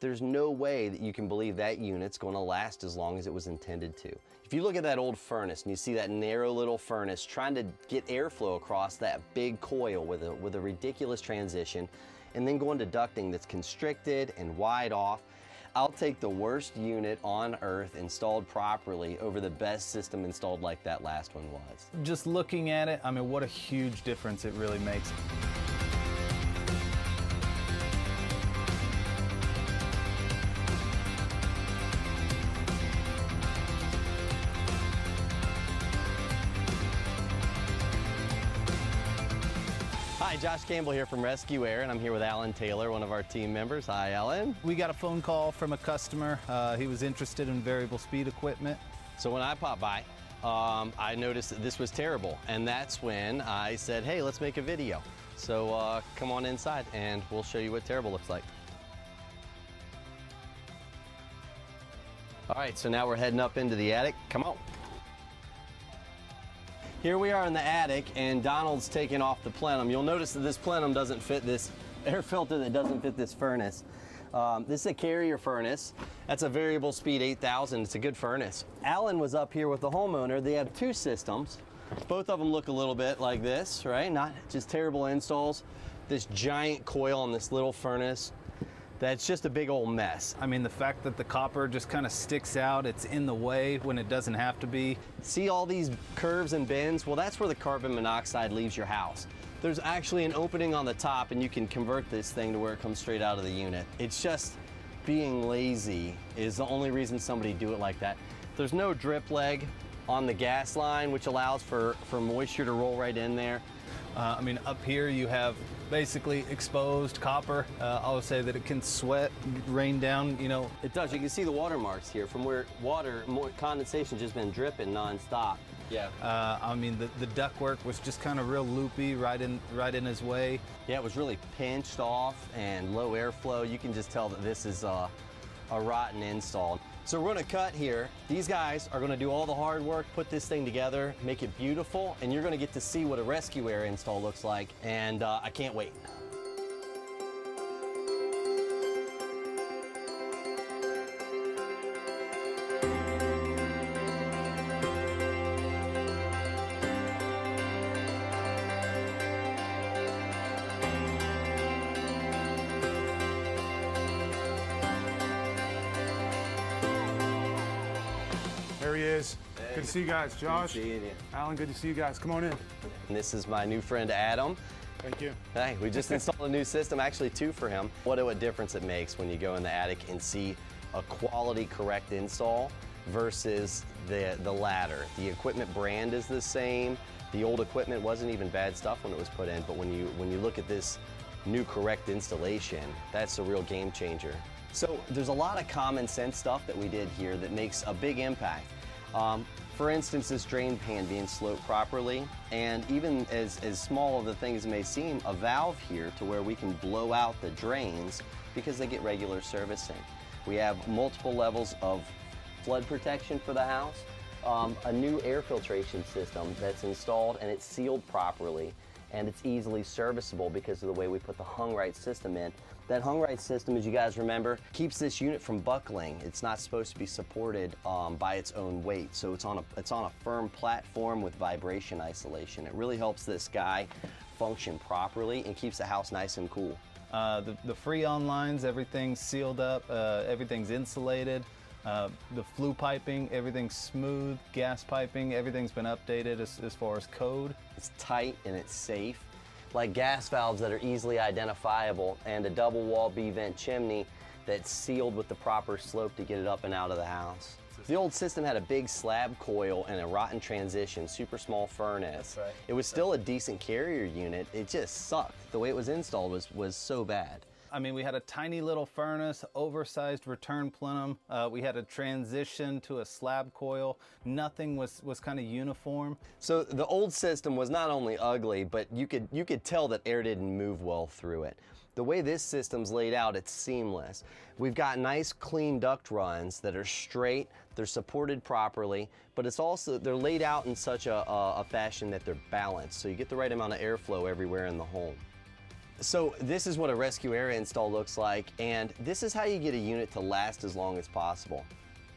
there's no way that you can believe that unit's going to last as long as it was intended to. If you look at that old furnace and you see that narrow little furnace trying to get airflow across that big coil with a ridiculous transition, and then going to ducting that's constricted and wide off, I'll take the worst unit on earth installed properly over the best system installed like that last one was. Just looking at it, I mean, what a huge difference it really makes. Hi, Josh Campbell here from Rescue Air, and I'm here with Alan Taylor, one of our team members. Hi, Alan. We got a phone call from a customer. He was interested in variable speed equipment. So when I popped by, I noticed that this was terrible, and that's when I said, hey, let's make a video. So come on inside and we'll show you what terrible looks like. All right, so now we're heading up into the attic. Come on. Here we are in the attic, and Donald's taking off the plenum. You'll notice that this plenum doesn't fit this air filter, that doesn't fit this furnace. This is a Carrier furnace. That's a variable speed 8000. It's a good furnace. Alan was up here with the homeowner. They have two systems. Both of them look a little bit like this, right? Not just terrible installs. This giant coil on this little furnace. That's just a big old mess. I mean, the fact that the copper just kind of sticks out, it's in the way when it doesn't have to be. See all these curves and bends? Well, that's where the carbon monoxide leaves your house. There's actually an opening on the top, and you can convert this thing to where it comes straight out of the unit. It's just being lazy is the only reason somebody do it like that. There's no drip leg on the gas line, which allows for moisture to roll right in there. I mean, up here you have basically exposed copper. I would say that it can sweat, rain down, you know. It does. You can see the watermarks here from where condensation just been dripping nonstop. Yeah. I mean, the ductwork was just kind of real loopy, right in his way. Yeah, it was really pinched off and low airflow. You can just tell that this is a rotten install. So we're gonna cut here. These guys are gonna do all the hard work, put this thing together, make it beautiful, and you're gonna get to see what a Rescue Air install looks like, and I can't wait. There he is. Hey. Good to see you guys. Josh, Good seeing you. Alan, good to see you guys. Come on in. And this is my new friend Adam. Thank you. Hey, we just installed a new system, actually two for him. What a difference it makes when you go in the attic and see a quality correct install versus the ladder. The equipment brand is the same. The old equipment wasn't even bad stuff when it was put in, but when you look at this new correct installation, that's a real game changer. So there's a lot of common sense stuff that we did here that makes a big impact. For instance, this drain pan being sloped properly, and even as small of the things may seem, a valve here to where we can blow out the drains because they get regular servicing. We have multiple levels of flood protection for the house, a new air filtration system that's installed and it's sealed properly, and it's easily serviceable because of the way we put the hung right system in. That hung right system, as you guys remember, keeps this unit from buckling. It's not supposed to be supported by its own weight, so it's on a firm platform with vibration isolation. It really helps this guy function properly and keeps the house nice and cool. The Freon lines, everything's sealed up, everything's insulated. The flue piping, everything's smooth. Gas piping, everything's been updated as far as code. It's tight and it's safe. Like gas valves that are easily identifiable, and a double wall B-vent chimney that's sealed with the proper slope to get it up and out of the house. The old system had a big slab coil and a rotten transition, super small furnace. That's right. It was still a decent Carrier unit. It just sucked. The way it was installed was so bad. I mean, we had a tiny little furnace, oversized return plenum. We had a transition to a slab coil. Nothing was kind of uniform. So the old system was not only ugly, but you could tell that air didn't move well through it. The way this system's laid out, it's seamless. We've got nice clean duct runs that are straight, they're supported properly, but it's also, they're laid out in such a fashion that they're balanced, so you get the right amount of airflow everywhere in the home. So this is what a rescue area install looks like, and this is how you get a unit to last as long as possible.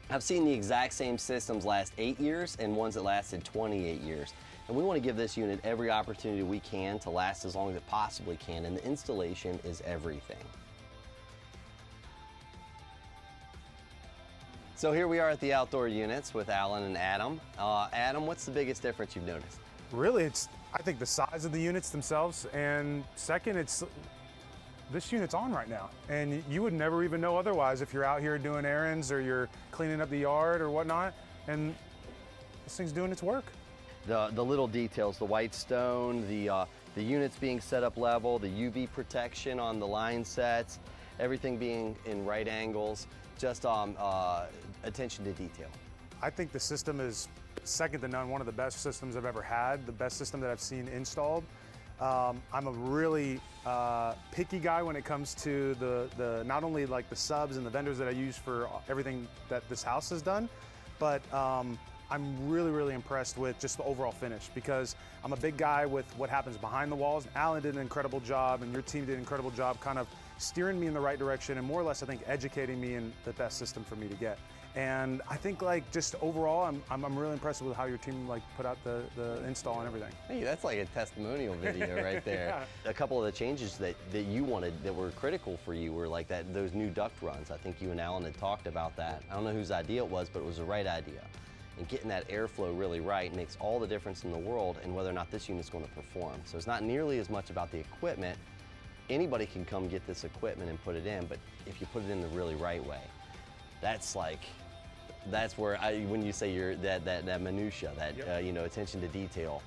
I've seen the exact same systems last 8 years and ones that lasted 28 years. And we want to give this unit every opportunity we can to last as long as it possibly can, and the installation is everything. So here we are at the outdoor units with Alan and Adam. Adam, what's the biggest difference you've noticed? Really, I think the size of the units themselves, and second, this unit's on right now. And you would never even know otherwise if you're out here doing errands or you're cleaning up the yard or whatnot, and this thing's doing its work. The little details, the white stone, the units being set up level, the UV protection on the line sets, everything being in right angles, just attention to detail. I think the system is second to none, one of the best systems I've ever had, the best system that I've seen installed. I'm a really picky guy when it comes to the not only like the subs and the vendors that I use for everything that this house has done, but I'm really impressed with just the overall finish, because I'm a big guy with what happens behind the walls. Alan did an incredible job, and your team did an incredible job kind of steering me in the right direction and more or less, I think, educating me in the best system for me to get. And I think like just overall, I'm really impressed with how your team like put out the install and everything. Hey, that's like a testimonial video right there. Yeah. A couple of the changes that you wanted that were critical for you were like those new duct runs. I think you and Alan had talked about that. I don't know whose idea it was, but it was the right idea. And getting that airflow really right makes all the difference in the world in whether or not this unit's going to perform. So it's not nearly as much about the equipment. Anybody can come get this equipment and put it in, but if you put it in the really right way, that's where when you say that minutia, that Yep. Attention to detail,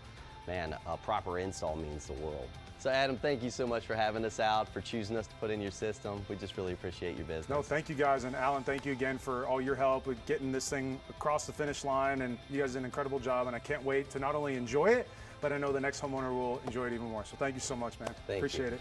man, a proper install means the world. So Adam, thank you so much for having us out, for choosing us to put in your system. We just really appreciate your business. No, thank you guys, and Alan, thank you again for all your help with getting this thing across the finish line, and you guys did an incredible job, and I can't wait to not only enjoy it, but I know the next homeowner will enjoy it even more. So thank you so much, man. Thank you. Appreciate it.